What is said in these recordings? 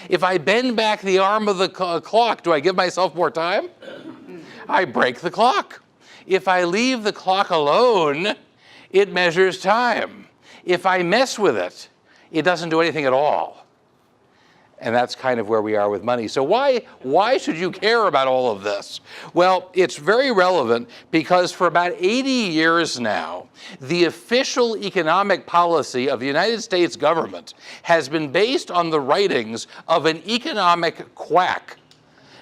If I bend back the arm of the clock, do I give myself more time? I break the clock. If I leave the clock alone, it measures time. If I mess with it, it doesn't do anything at all. And that's kind of where we are with money. So why should you care about all of this? Well, it's very relevant because for about 80 years now, the official economic policy of the United States government has been based on the writings of an economic quack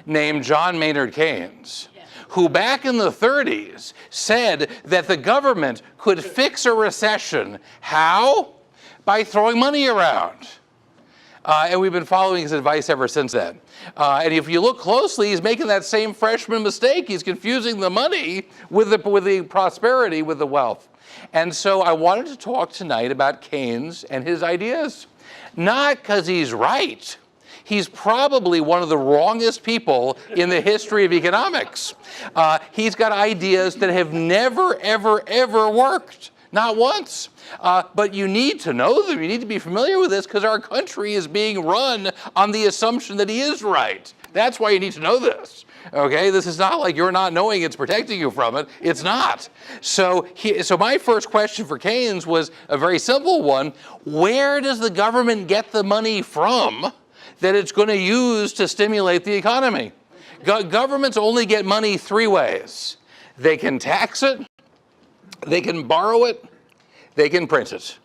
named John Maynard Keynes, who back in the 30s said that the government could fix a recession. How? By throwing money around. And we've been following his advice ever since then. And if you look closely, he's making that same freshman mistake. He's confusing the money with the prosperity, with the wealth. And so I wanted to talk tonight about Keynes and his ideas. Not because he's right. He's probably one of the wrongest people in the history of economics. He's got ideas that have never, ever, ever worked. Not once. But you need to know them. You need to be familiar with this because our country is being run on the assumption that he is right. That's why you need to know this. Okay, this is not like you're not knowing it's protecting you from it. It's not. So my first question for Keynes was a very simple one. Where does the government get the money from that it's going to use to stimulate the economy? Governments only get money three ways. They can tax it, they can borrow it, they can print it.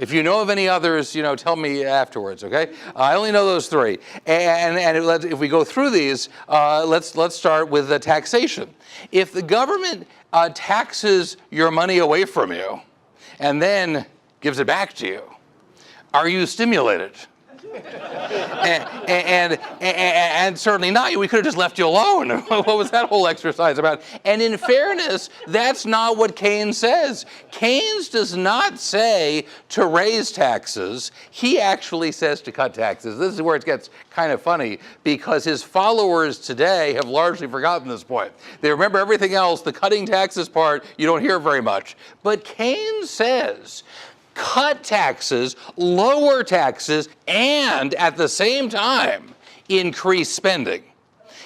If you know of any others, tell me afterwards, okay? I only know those three. And if we go through these, let's start with the taxation. If the government taxes your money away from you and then gives it back to you, are you stimulated? And certainly not. We could have just left you alone. What was that whole exercise about? And in fairness, that's not what Keynes says. Keynes does not say to raise taxes. He actually says to cut taxes. This is where it gets kind of funny because his followers today have largely forgotten this point. They remember everything else. The cutting taxes part, you don't hear very much. But Keynes says, cut taxes, lower taxes, and at the same time, increase spending.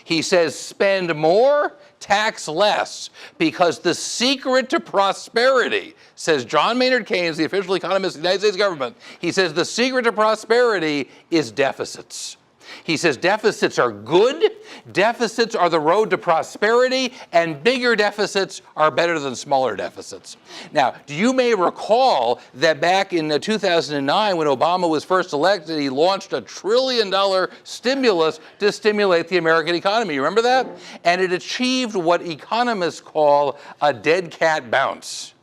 He says spend more, tax less, because the secret to prosperity, says John Maynard Keynes, the official economist of the United States government, he says the secret to prosperity is deficits. He says deficits are good, deficits are the road to prosperity, and bigger deficits are better than smaller deficits. Now, you may recall that back in 2009, when Obama was first elected, he launched $1 trillion stimulus to stimulate the American economy. You remember that? And it achieved what economists call a dead cat bounce.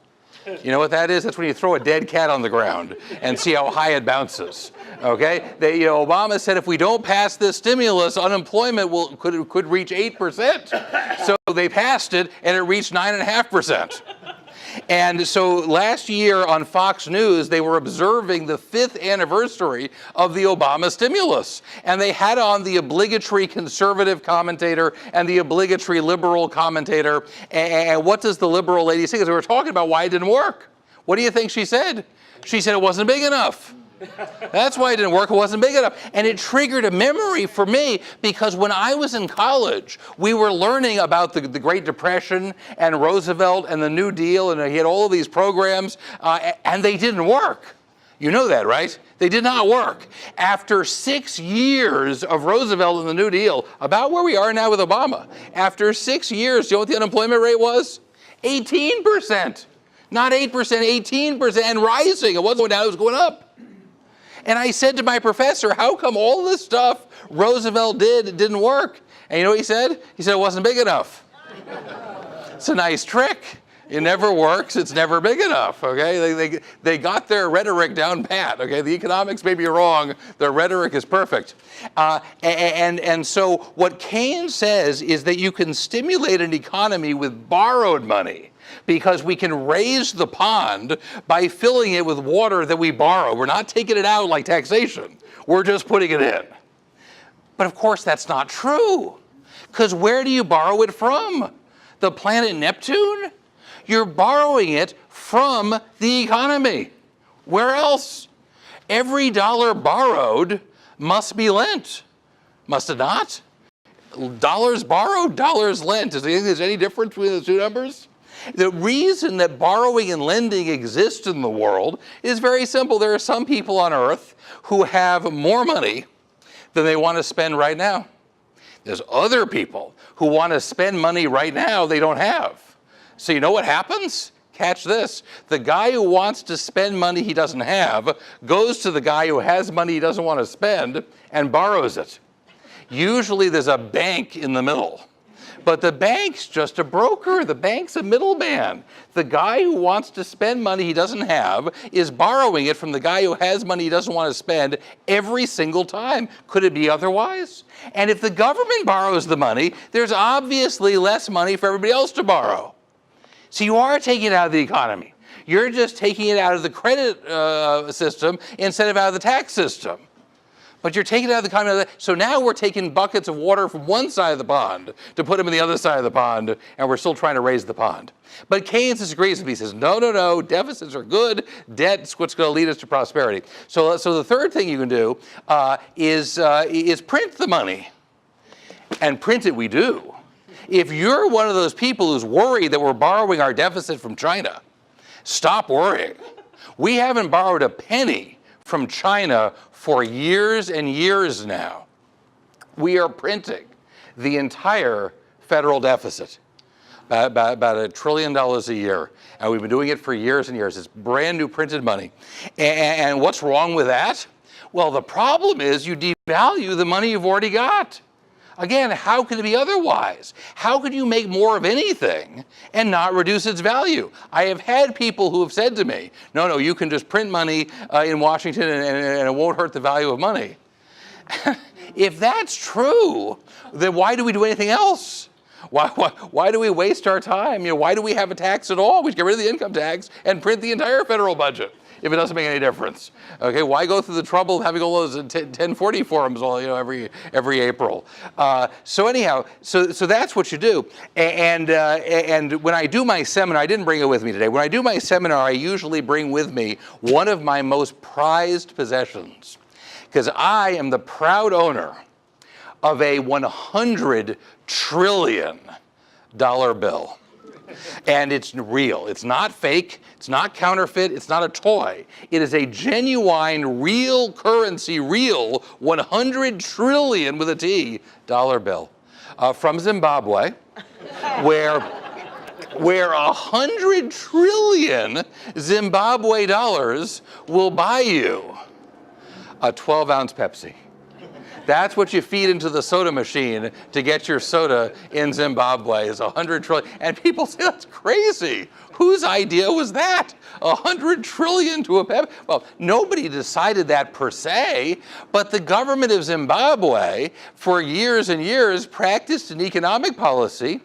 You know what that is? That's when you throw a dead cat on the ground and see how high it bounces. Okay? Obama said if we don't pass this stimulus, unemployment could reach 8%. So they passed it, and it reached 9.5%. And so last year on Fox News, they were observing the 5th anniversary of the Obama stimulus. And they had on the obligatory conservative commentator and the obligatory liberal commentator. And what does the liberal lady say? Because we were talking about why it didn't work. What do you think she said? She said it wasn't big enough. That's why it didn't work. It wasn't big enough. And it triggered a memory for me because when I was in college, we were learning about the Great Depression and Roosevelt and the New Deal, and he had all of these programs, and they didn't work. You know that, right? They did not work. After 6 years of Roosevelt and the New Deal, about where we are now with Obama, after 6 years, do you know what the unemployment rate was? 18%. Not 8%, 18%, and rising. It wasn't going down, it was going up. And I said to my professor, how come all this stuff Roosevelt did, it didn't work? And you know what he said? He said it wasn't big enough. It's a nice trick. It never works. It's never big enough, okay? They got their rhetoric down pat, okay? The economics may be wrong. Their rhetoric is perfect. And so what Keynes says is that you can stimulate an economy with borrowed money because we can raise the pond by filling it with water that we borrow. We're not taking it out like taxation. We're just putting it in. But of course, that's not true. Because where do you borrow it from? The planet Neptune? You're borrowing it from the economy. Where else? Every dollar borrowed must be lent. Must it not? Dollars borrowed, dollars lent. Do you think there's any difference between the two numbers? The reason that borrowing and lending exist in the world is very simple. There are some people on earth who have more money than they want to spend right now. There's other people who want to spend money right now they don't have. So you know what happens? Catch this. The guy who wants to spend money he doesn't have goes to the guy who has money he doesn't want to spend and borrows it. Usually there's a bank in the middle. But the bank's just a broker. The bank's a middleman. The guy who wants to spend money he doesn't have is borrowing it from the guy who has money he doesn't want to spend every single time. Could it be otherwise? And if the government borrows the money, there's obviously less money for everybody else to borrow. So you are taking it out of the economy. You're just taking it out of the credit system instead of out of the tax system. But you're taking it out of the economy. So now we're taking buckets of water from one side of the pond to put them in the other side of the pond, and we're still trying to raise the pond. But Keynes disagrees with me. He says, no, deficits are good. Debt's what's going to lead us to prosperity. So the third thing you can do is print the money. And print it we do. If you're one of those people who's worried that we're borrowing our deficit from China, stop worrying. We haven't borrowed a penny from China for years and years now. We are printing the entire federal deficit, about $1 trillion a year. And we've been doing it for years and years. It's brand new printed money. And what's wrong with that? Well, the problem is you devalue the money you've already got. Again, how could it be otherwise? How could you make more of anything and not reduce its value? I have had people who have said to me, no, you can just print money in Washington and it won't hurt the value of money. If that's true, then why do we do anything else? Why do we waste our time? Why do we have a tax at all? We should get rid of the income tax and print the entire federal budget if it doesn't make any difference. Okay, why go through the trouble of having all those 1040 forums every April? So anyhow, so that's what you do. And when I do my seminar, I didn't bring it with me today. When I do my seminar, I usually bring with me one of my most prized possessions, because I am the proud owner of a $100 trillion bill. And it's real. It's not fake. It's not counterfeit. It's not a toy. It is a genuine, real currency, real 100 trillion with a T dollar bill from Zimbabwe, where 100 trillion Zimbabwe dollars will buy you a 12-ounce Pepsi. That's what you feed into the soda machine to get your soda in Zimbabwe is 100 trillion. And people say, that's crazy. Whose idea was that? 100 trillion to a Pepsi? Well, nobody decided that per se, but the government of Zimbabwe for years and years practiced an economic policy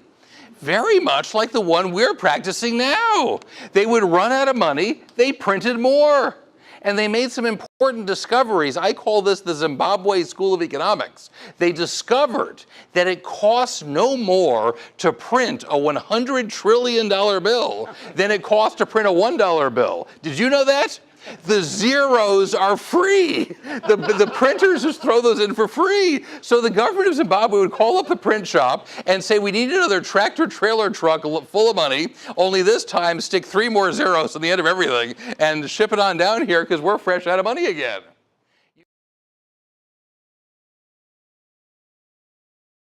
very much like the one we're practicing now. They would run out of money, they printed more. And they made some important discoveries. I call this the Zimbabwe School of Economics. They discovered that it costs no more to print a $100 trillion bill than it costs to print a $1 bill. Did you know that? The zeros are free. The printers just throw those in for free. So the government of Zimbabwe would call up the print shop and say, we need another tractor trailer truck full of money, only this time stick 3 more zeros on the end of everything and ship it on down here because we're fresh out of money again.